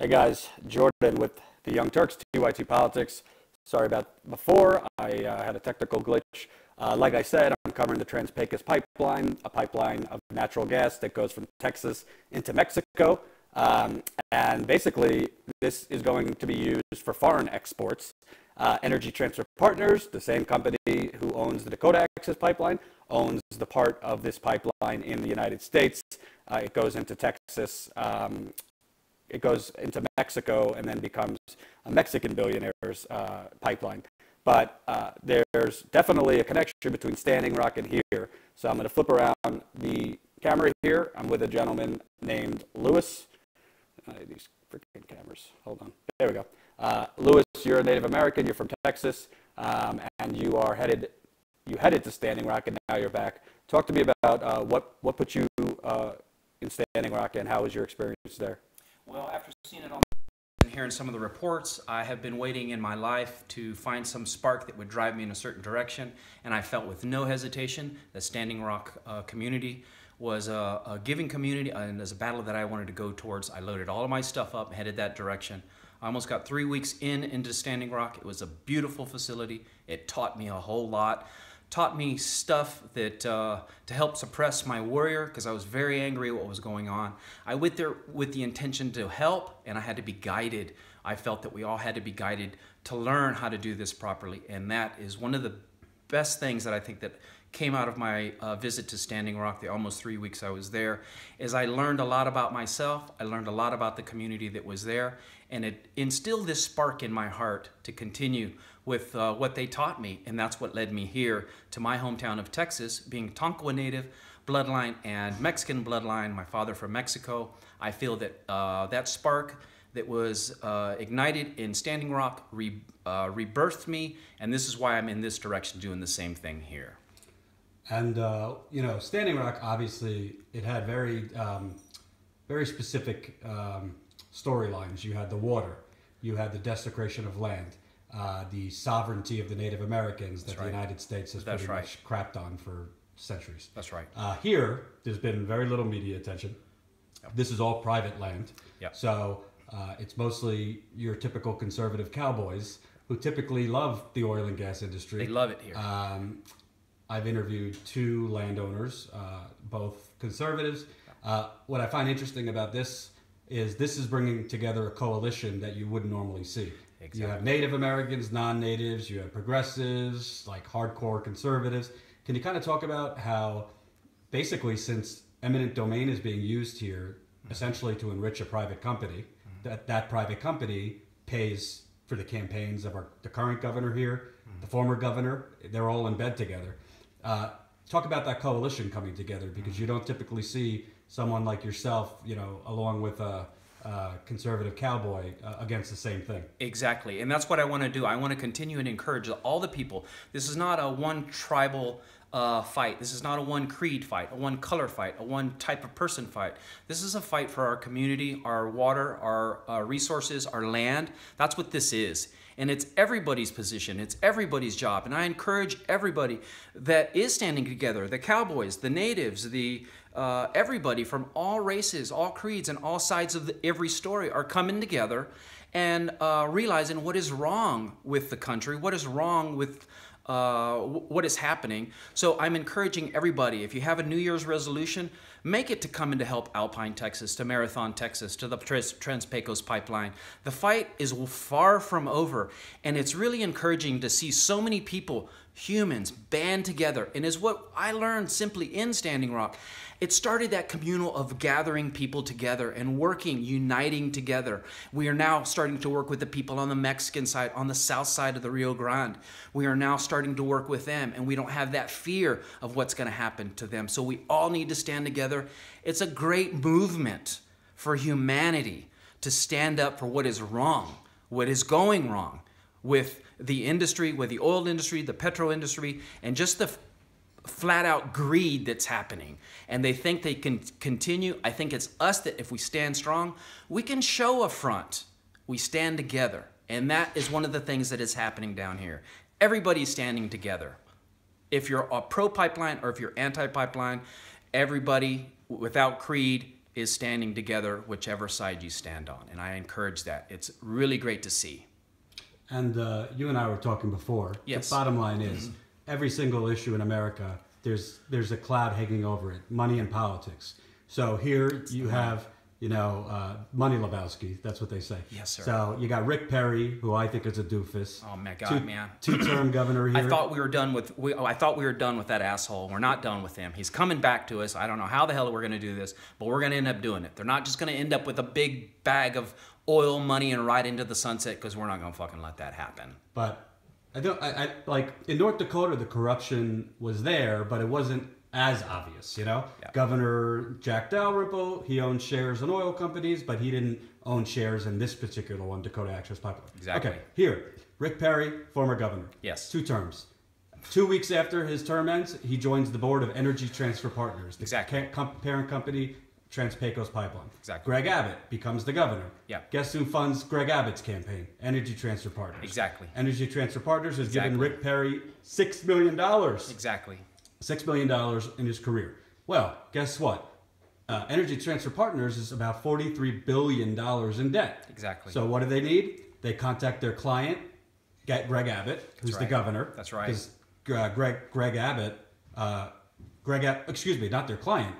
Hey guys, Jordan with the Young Turks, TYT Politics. Sorry about before, I had a technical glitch. Like I said, I'm covering the Trans-Pecos Pipeline, a pipeline of natural gas that goes from Texas into Mexico. And basically, this is going to be used for foreign exports. Energy Transfer Partners, the same company who owns the Dakota Access Pipeline, owns the part of this pipeline in the United States. It goes into Texas. It goes into Mexico and then becomes a Mexican billionaire's pipeline. But there's definitely a connection between Standing Rock and here. So I'm going to flip around the camera here. I'm with a gentleman named Louis. These freaking cameras. Hold on. There we go. Louis, you're a Native American. You're from Texas, and you headed to Standing Rock, and now you're back. Talk to me about what put you in Standing Rock, and how was your experience there? Well, after seeing it all and hearing some of the reports, I have been waiting in my life to find some spark that would drive me in a certain direction, and I felt with no hesitation that Standing Rock community was a giving community, and as a battle that I wanted to go towards. I loaded all of my stuff up, headed that direction. I almost got 3 weeks into Standing Rock. It was a beautiful facility. It taught me a whole lot. Taught me stuff that to help suppress my warrior, because I was very angry at what was going on. I went there with the intention to help, and I had to be guided. I felt that we all had to be guided to learn how to do this properly, and that is one of the best things that I think that came out of my visit to Standing Rock, the almost 3 weeks I was there, is I learned a lot about myself. I learned a lot about the community that was there, and it instilled this spark in my heart to continue with what they taught me, and that's what led me here to my hometown of Texas, being Tonkawa Native bloodline and Mexican bloodline, my father from Mexico. I feel that that spark that was ignited in Standing Rock rebirthed me, and this is why I'm in this direction doing the same thing here. And you know, Standing Rock, obviously, it had very specific storylines. You had the water, you had the desecration of land, the sovereignty of the Native Americans that the United States has pretty much crapped on for centuries. That's right. Here, there's been very little media attention. Yep. This is all private land. Yep. So it's mostly your typical conservative cowboys who typically love the oil and gas industry. They love it here. I've interviewed two landowners, both conservatives. What I find interesting about this is bringing together a coalition that you wouldn't normally see. Exactly. You have Native Americans, non-natives, you have progressives, like hardcore conservatives. Can you kind of talk about how basically, since eminent domain is being used here essentially to enrich a private company, that private company pays for the campaigns of the current governor here, the former governor, they're all in bed together. Talk about that coalition coming together, because you don't typically see someone like yourself, you know, along with a conservative cowboy against the same thing. Exactly, and that's what I want to do. I want to continue and encourage all the people. This is not a one tribal fight. This is not a one creed fight, a one color fight, a one type of person fight. This is a fight for our community, our water, our resources, our land. That's what this is. And it's everybody's position. It's everybody's job. And I encourage everybody that is standing together, the cowboys, the natives, everybody from all races, all creeds, and all sides of every story are coming together and realizing what is wrong with the country, what is wrong with what is happening. So I'm encouraging everybody, if you have a New Year's resolution, make it to come in to help Alpine, Texas, to Marathon, Texas, to the Trans-Pecos Pipeline. The fight is far from over, and it's really encouraging to see so many people, humans, band together. And is what I learned simply in Standing Rock. It started that communal of gathering people together and working, uniting together. We are now starting to work with the people on the Mexican side, on the south side of the Rio Grande. We are now starting to work with them, and we don't have that fear of what's going to happen to them. So we all need to stand together. It's a great movement for humanity to stand up for what is wrong, what is going wrong with the industry, with the oil industry, the petrol industry, and just the flat out greed that's happening. And they think they can continue. I think it's us that if we stand strong, we can show a front. We stand together. And that is one of the things that is happening down here. Everybody's standing together. If you're a pro-pipeline or if you're anti-pipeline, everybody without creed is standing together, whichever side you stand on. And I encourage that. It's really great to see. And you and I were talking before. Yes. The bottom line is, every single issue in America, there's a cloud hanging over it, money and politics. So here you have, Money Lebowski. That's what they say. Yes, sir. So you got Rick Perry, who I think is a doofus. Oh my God, man! Two-term governor here. I thought we were done with. I thought we were done with that asshole. We're not done with him. He's coming back to us. I don't know how the hell we're going to do this, but we're going to end up doing it. They're not just going to end up with a big bag of oil money and ride into the sunset, because we're not going to fucking let that happen. But I like in North Dakota, the corruption was there, but it wasn't as obvious, Yeah. Governor Jack Dalrymple, he owned shares in oil companies, but he didn't own shares in this particular one, Dakota Access Pipeline. Exactly. Okay, here, Rick Perry, former governor. Yes. 2 terms. 2 weeks after his term ends, he joins the board of Energy Transfer Partners, the Exactly. parent company, Trans-Pecos Pipeline. Exactly. Greg Abbott becomes the governor. Yeah. Guess who funds Greg Abbott's campaign? Energy Transfer Partners. Exactly. Energy Transfer Partners has given Exactly. Rick Perry $6 million. Exactly. $6 million in his career. Well, guess what? Energy Transfer Partners is about $43 billion in debt. Exactly. So what do they need? They contact their client, Greg Abbott, who's the right. governor. That's right. Because Greg Abbott, excuse me, not their client.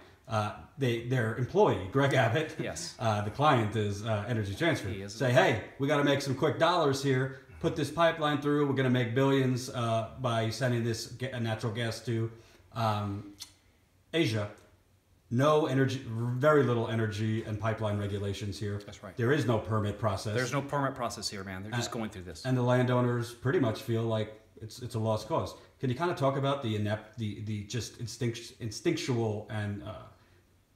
Their employee, Greg Abbott. Yes. The client is Energy Transfer. He is. Say, hey, we got to make some quick dollars here. Put this pipeline through. We're going to make billions by sending this natural gas to Asia. No energy, very little energy and pipeline regulations here. That's right. There is no permit process. There's no permit process here, man. They're just going through this. And the landowners pretty much feel like it's a lost cause. Can you kind of talk about the just instinctual and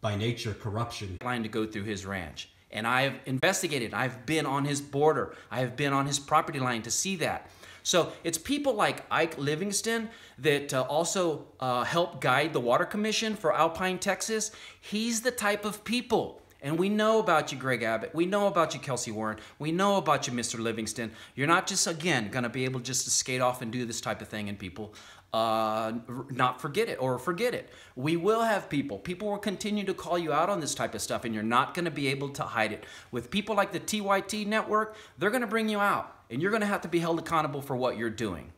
by nature corruption? Line to go through his ranch. And I've investigated. I've been on his border. I have been on his property line to see that. So it's people like Ike Livingston that also help guide the Water Commission for Alpine, Texas. He's the type of people. And we know about you, Greg Abbott. We know about you, Kelsey Warren. We know about you, Mr. Livingston. You're not just, again, going to be able just to skate off and do this type of thing and people not forget it or forget it. We will have people. People will continue to call you out on this type of stuff, and you're not going to be able to hide it. With people like the TYT network, they're going to bring you out, and you're going to have to be held accountable for what you're doing.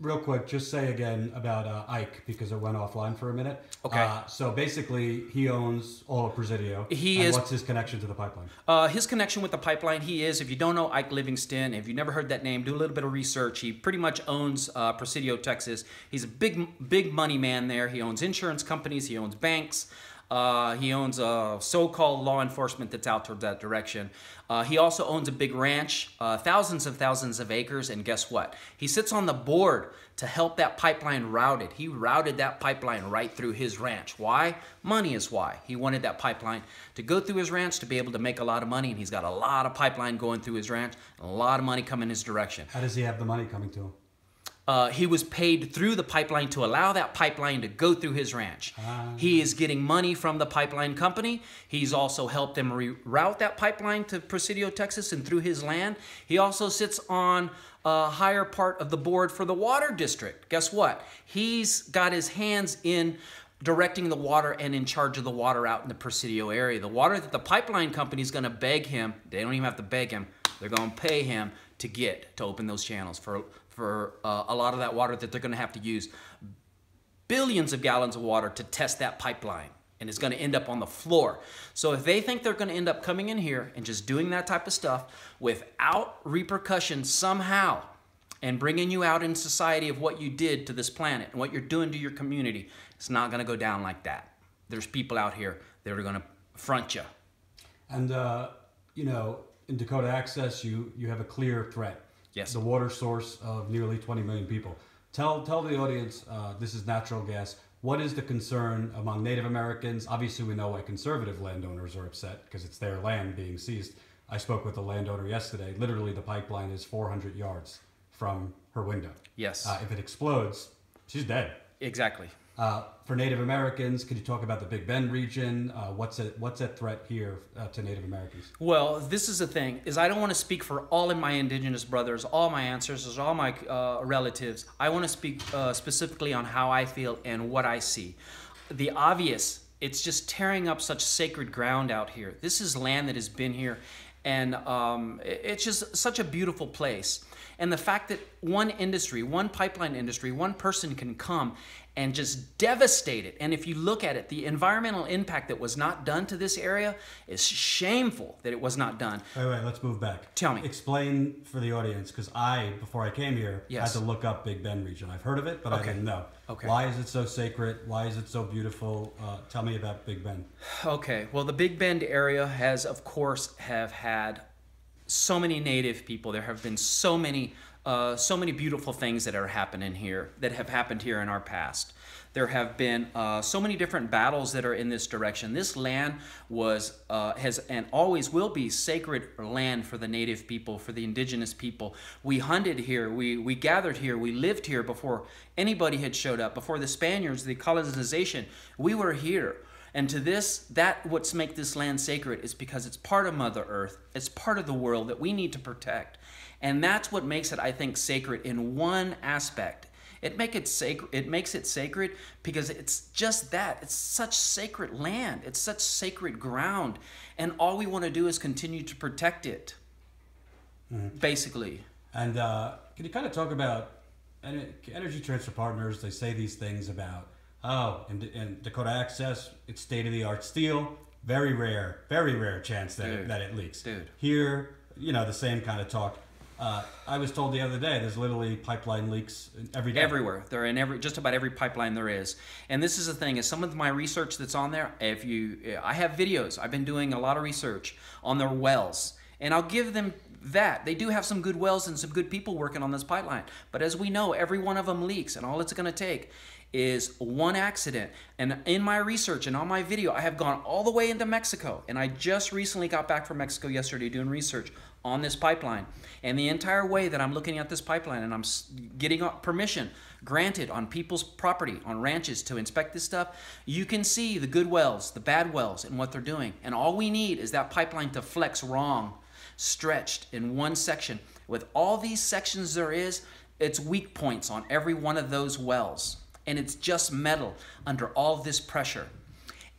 Real quick, just say again about Ike, because it went offline for a minute. Okay. So basically, he owns all of Presidio. What's his connection to the pipeline? His connection with the pipeline, he is, if you don't know Ike Livingston, if you've never heard that name, do a little bit of research. He pretty much owns Presidio, Texas. He's a big money man there. He owns insurance companies. He owns banks. He owns so-called law enforcement that's out toward that direction. He also owns a big ranch, thousands of acres, and guess what? He sits on the board to help that pipeline route it. He routed that pipeline right through his ranch. Why? Money is why. He wanted that pipeline to go through his ranch to be able to make a lot of money, and he's got a lot of pipeline going through his ranch, and a lot of money coming his direction. How does he have the money coming to him? He was paid through the pipeline to allow that pipeline to go through his ranch. He is getting money from the pipeline company. He's also helped them reroute that pipeline to Presidio, Texas, and through his land. He also sits on a higher part of the board for the water district. Guess what? He's got his hands in directing the water and in charge of the water out in the Presidio area. The water that the pipeline company is going to beg him, they don't even have to beg him, they're going to pay him to open those channels for a lot of that water that they're going to have to use. Billions of gallons of water to test that pipeline, and it's going to end up on the floor. So if they think they're going to end up coming in here and just doing that type of stuff without repercussions somehow and bringing you out in society of what you did to this planet and what you're doing to your community, it's not going to go down like that. There's people out here that are going to front you. And, in Dakota Access, you have a clear threat. Yes. The water source of nearly 20 million people. Tell the audience, this is natural gas. What is the concern among Native Americans? Obviously, we know why conservative landowners are upset because it's their land being seized. I spoke with a landowner yesterday. Literally, the pipeline is 400 yards from her window. Yes. If it explodes, she's dead. Exactly. For Native Americans, could you talk about the Big Bend region? What's at threat here to Native Americans? Well, this is the thing, is I don't want to speak for all of my indigenous brothers, all my ancestors, all my relatives. I want to speak specifically on how I feel and what I see. The obvious it's just tearing up such sacred ground out here. This is land that has been here, and it's just such a beautiful place. And the fact that one industry, one pipeline industry, one person can come and just devastate it. And if you look at it, the environmental impact that was not done to this area is shameful that it was not done. Wait, let's move back. Tell me. Explain for the audience, because before I came here, Yes. had to look up Big Bend region. I've heard of it, but I didn't know. Okay. Why is it so sacred? Why is it so beautiful? Tell me about Big Bend. Okay, well, the Big Bend area has, of course, have had so many native people. There have been so many beautiful things that are happening here, that have happened here in our past. There have been so many different battles that are in this direction. This land has and always will be sacred land for the native people, for the indigenous people. We hunted here, we gathered here, we lived here before anybody had showed up, before the Spaniards, the colonization. We were here. And to what's make this land sacred is because it's part of Mother Earth. It's part of the world that we need to protect. And that's what makes it, I think, sacred in one aspect. It makes it sacred because it's just that. It's such sacred land. It's such sacred ground. And all we want to do is continue to protect it, basically. And can you kind of talk about Energy Transfer Partners? They say these things about, in Dakota Access, it's state-of-the-art steel. Very rare chance that it leaks. Dude. Here, the same kind of talk. I was told the other day there's literally pipeline leaks every day. Everywhere. They're in just about every pipeline there is. And this is the thing, is some of my research that's on there, I have videos. I've been doing a lot of research on their wells. And I'll give them that. They do have some good wells and some good people working on this pipeline. But as we know, every one of them leaks, and all it's going to take is one accident. And in my research and on my video, I have gone all the way into Mexico. And I just recently got back from Mexico yesterday doing research on this pipeline. And the entire way that I'm looking at this pipeline, and I'm getting permission granted on people's property, on ranches, to inspect this stuff, you can see the good wells, the bad wells, and what they're doing. And all we need is that pipeline to flex wrong, stretched in one section. With all these sections there is, it's weak points on every one of those wells. And it's just metal under all this pressure.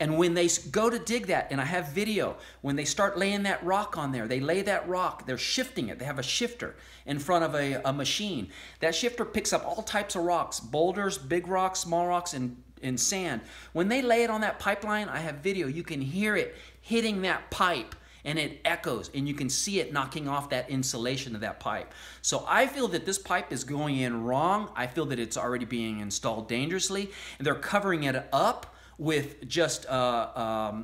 And when they go to dig that, and I have video, when they start laying that rock on there, they lay that rock, they're shifting it. They have a shifter in front of a machine. That shifter picks up all types of rocks, boulders, big rocks, small rocks, and sand. When they lay it on that pipeline, I have video. You can hear it hitting that pipe, and it echoes, and you can see it knocking off that insulation of that pipe. So I feel that this pipe is going in wrong. I feel that it's already being installed dangerously, and they're covering it up with just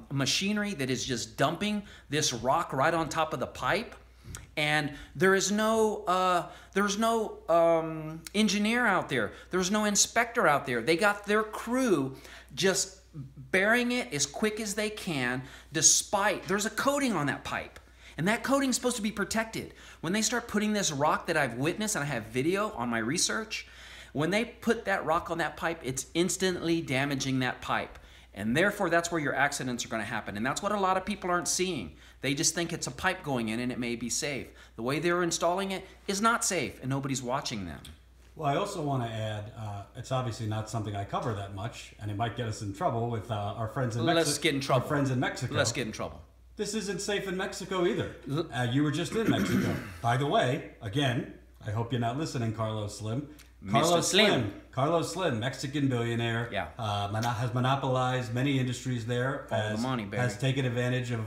machinery that is just dumping this rock right on top of the pipe. And there's no engineer out there. There's no inspector out there. They got their crew just burying it as quick as they can, despite there's a coating on that pipe. And that coating is supposed to be protected. When they start putting this rock that I've witnessed, and I have video on my research, when they put that rock on that pipe, it's instantly damaging that pipe. And therefore, that's where your accidents are going to happen. And that's what a lot of people aren't seeing. They just think it's a pipe going in and it may be safe. The way they're installing it is not safe, and nobody's watching them. Well, I also want to add, it's obviously not something I cover that much, and it might get us in trouble with our friends in Mexico. Let's get in trouble. Our friends in Mexico. Let's get in trouble. This isn't safe in Mexico either. You were just in Mexico. By the way, again, I hope you're not listening, Carlos Slim. Carlos Slim, Mexican billionaire, has monopolized many industries there. All the money, baby. Has taken advantage of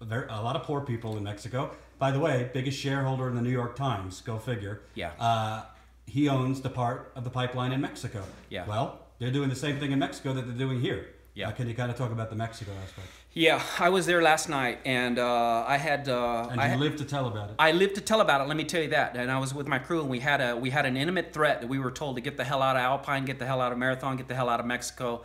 a lot of poor people in Mexico. By the way, biggest shareholder in the New York Times. Go figure. Yeah. He owns the part of the pipeline in Mexico. Yeah. Well, they're doing the same thing in Mexico that they're doing here. Yeah. Can you kind of talk about the Mexico aspect? Yeah, I was there last night, and I had. And you lived to tell about it. I lived to tell about it. Let me tell you that. And I was with my crew, and we had an intimate threat that we were told to get the hell out of Alpine, get the hell out of Marathon, get the hell out of Mexico,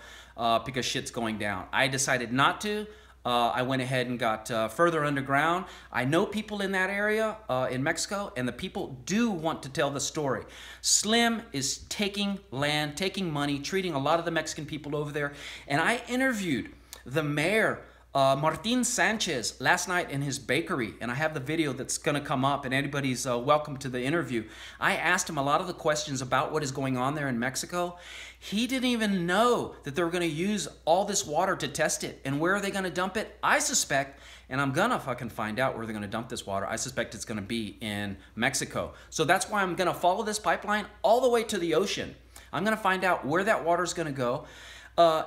because shit's going down. I decided not to. I went ahead and got further underground. I know people in that area in Mexico, and the people do want to tell the story. Slim is taking land, taking money, treating a lot of the Mexican people over there. And I interviewed the mayor Martin Sanchez last night in his bakery, and I have the video that's going to come up, and anybody's welcome to the interview. I asked him a lot of the questions about what is going on there in Mexico. He didn't even know that they were going to use all this water to test it. And where are they going to dump it? I suspect, and I'm going to fucking find out where they're going to dump this water, I suspect it's going to be in Mexico. So that's why I'm going to follow this pipeline all the way to the ocean. I'm going to find out where that water is going to go.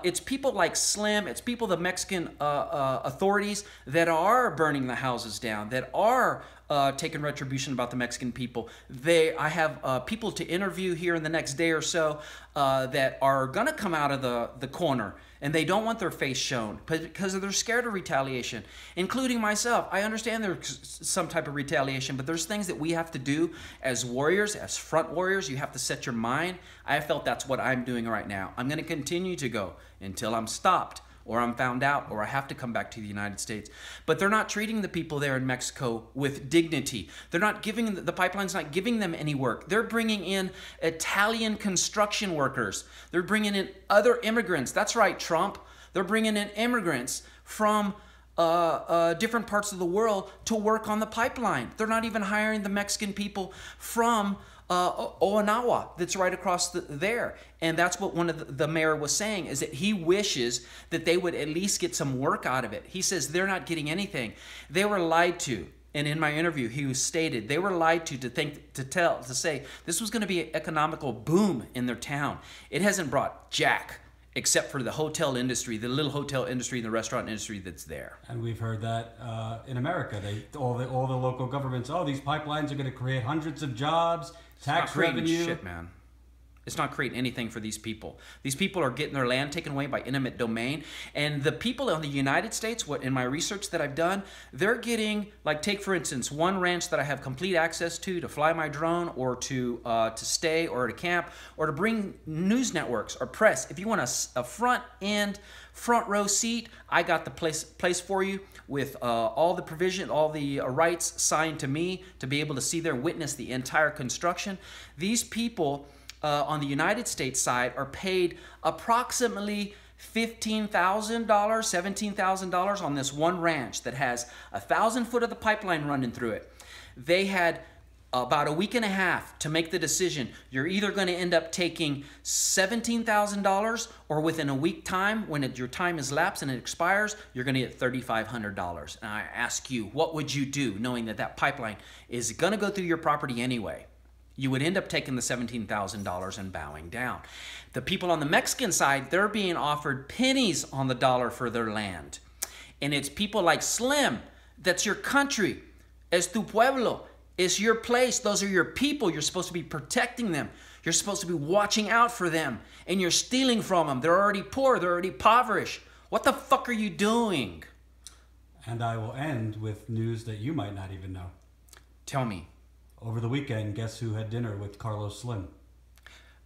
It's people like Slim, it's people, the Mexican authorities that are burning the houses down, that are taking retribution about the Mexican people. I have people to interview here in the next day or so that are going to come out of the corner, and they don't want their face shown because they're scared of retaliation, including myself. I understand there's some type of retaliation, but there's things that we have to do as warriors, as front warriors. You have to set your mind. I felt that's what I'm doing right now. I'm going to continue to go until I'm stopped, or I'm found out, or I have to come back to the United States. But they're not treating the people there in Mexico with dignity. They're not giving, the pipeline's not giving them any work. They're bringing in Italian construction workers. They're bringing in other immigrants. That's right, Trump. They're bringing in immigrants from different parts of the world to work on the pipeline. They're not even hiring the Mexican people from Okinawa that's right across there. And that's what one of the mayor was saying, is that he wishes that they would at least get some work out of it. He says they're not getting anything. They were lied to. And in my interview, he stated they were lied to say this was going to be an economical boom in their town. It hasn't brought jack, except for the hotel industry, the little hotel industry and the restaurant industry that's there. And we've heard that in America, all the local governments, these pipelines are going to create hundreds of jobs, tax revenue. Shit, man. It's not creating anything for these people. These people are getting their land taken away by eminent domain. And the people in the United States, in my research that I've done, they're getting, like, take for instance, one ranch that I have complete access to fly my drone, or to stay, or to camp, or to bring news networks or press. If you want a front row seat, I got the place for you, with all the provision, all the rights signed to me to be able to see there, witness the entire construction. These people on the United States side are paid approximately $15,000, $17,000 on this one ranch that has 1,000 foot of the pipeline running through it. They had about a week and a half to make the decision. You're either going to end up taking $17,000, or within a week time, when your time is lapsed and it expires, you're going to get $3,500. And I ask you, what would you do knowing that that pipeline is going to go through your property anyway? You would end up taking the $17,000 and bowing down. The people on the Mexican side, they're being offered pennies on the dollar for their land. And it's people like Slim, that's your country. Es tu pueblo. It's your place. Those are your people. You're supposed to be protecting them. You're supposed to be watching out for them. And you're stealing from them. They're already poor. They're already impoverished. What the fuck are you doing? And I will end with news that you might not even know. Tell me. Over the weekend, guess who had dinner with Carlos Slim?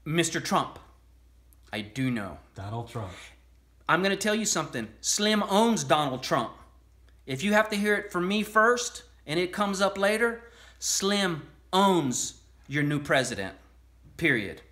Mr. Trump. I do know. Donald Trump. I'm going to tell you something. Slim owns Donald Trump. If you have to hear it from me first and it comes up later, Slim owns your new president. Period.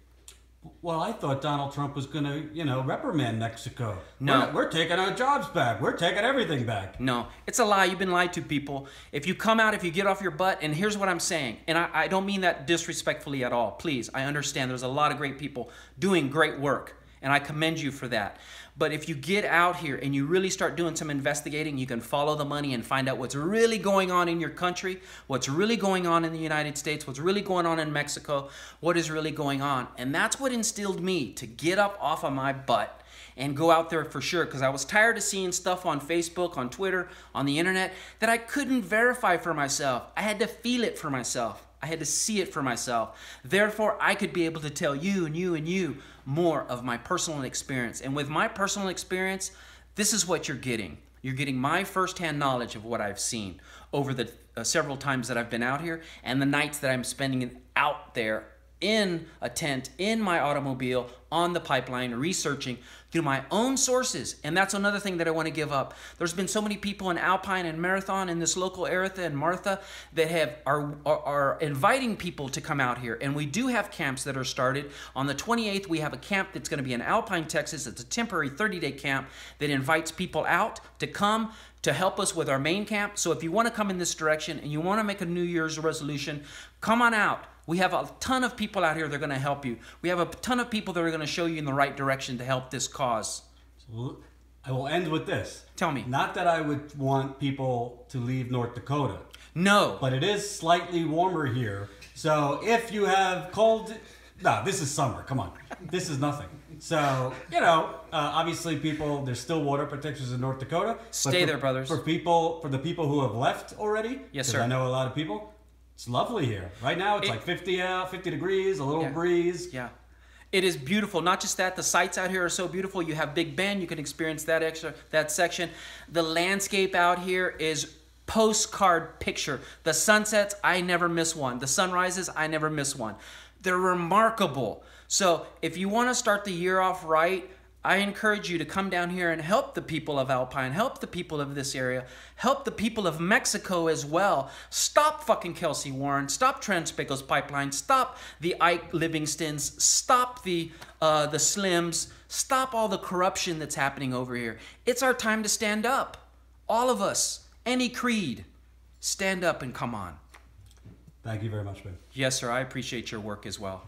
Well, I thought Donald Trump was going to, reprimand Mexico. No. We're taking our jobs back. We're taking everything back. No, it's a lie. You've been lied to, people. If you come out, if you get off your butt, and here's what I'm saying, and I don't mean that disrespectfully at all. Please, I understand there's a lot of great people doing great work, and I commend you for that. But if you get out here and you really start doing some investigating, you can follow the money and find out what's really going on in your country, what's really going on in the United States, what's really going on in Mexico, what is really going on. And that's what instilled me to get up off of my butt and go out there for sure, because I was tired of seeing stuff on Facebook, on Twitter, on the internet that I couldn't verify for myself. I had to feel it for myself. I had to see it for myself. Therefore, I could be able to tell you and you and you more of my personal experience. And with my personal experience, this is what you're getting. You're getting my firsthand knowledge of what I've seen over the several times that I've been out here, and the nights that I'm spending out there in a tent, in my automobile, on the pipeline, researching through my own sources. And that's another thing that I want to give up. There's been so many people in Alpine and Marathon in this local area and Martha that are inviting people to come out here. And we do have camps that are started. On the 28th, we have a camp that's going to be in Alpine, Texas. It's a temporary 30-day camp that invites people out to come to help us with our main camp. So if you want to come in this direction and you want to make a New Year's resolution, come on out. We have a ton of people out here that are going to help you. We have a ton of people that are going to show you in the right direction to help this cause. So I will end with this. Tell me. Not that I would want people to leave North Dakota. No. But it is slightly warmer here. So if you have cold... No, this is summer. Come on. This is nothing. So, obviously there's still water protections in North Dakota. Stay there, brothers. For the people who have left already. Yes, sir. I know a lot of people. It's lovely here. Right now it's like 50 degrees, a little breeze. Yeah. It is beautiful. Not just that, the sights out here are so beautiful. You have Big Bend, you can experience that section. The landscape out here is postcard picture. The sunsets, I never miss one. The sunrises, I never miss one. They're remarkable. So if you want to start the year off right, I encourage you to come down here and help the people of Alpine, help the people of this area, help the people of Mexico as well. Stop fucking Kelsey Warren, stop Trans-Pecos Pipeline, stop the Ike Livingstons, stop the Slims, stop all the corruption that's happening over here. It's our time to stand up. All of us, any creed, stand up and come on. Thank you very much, Ben. Yes, sir. I appreciate your work as well.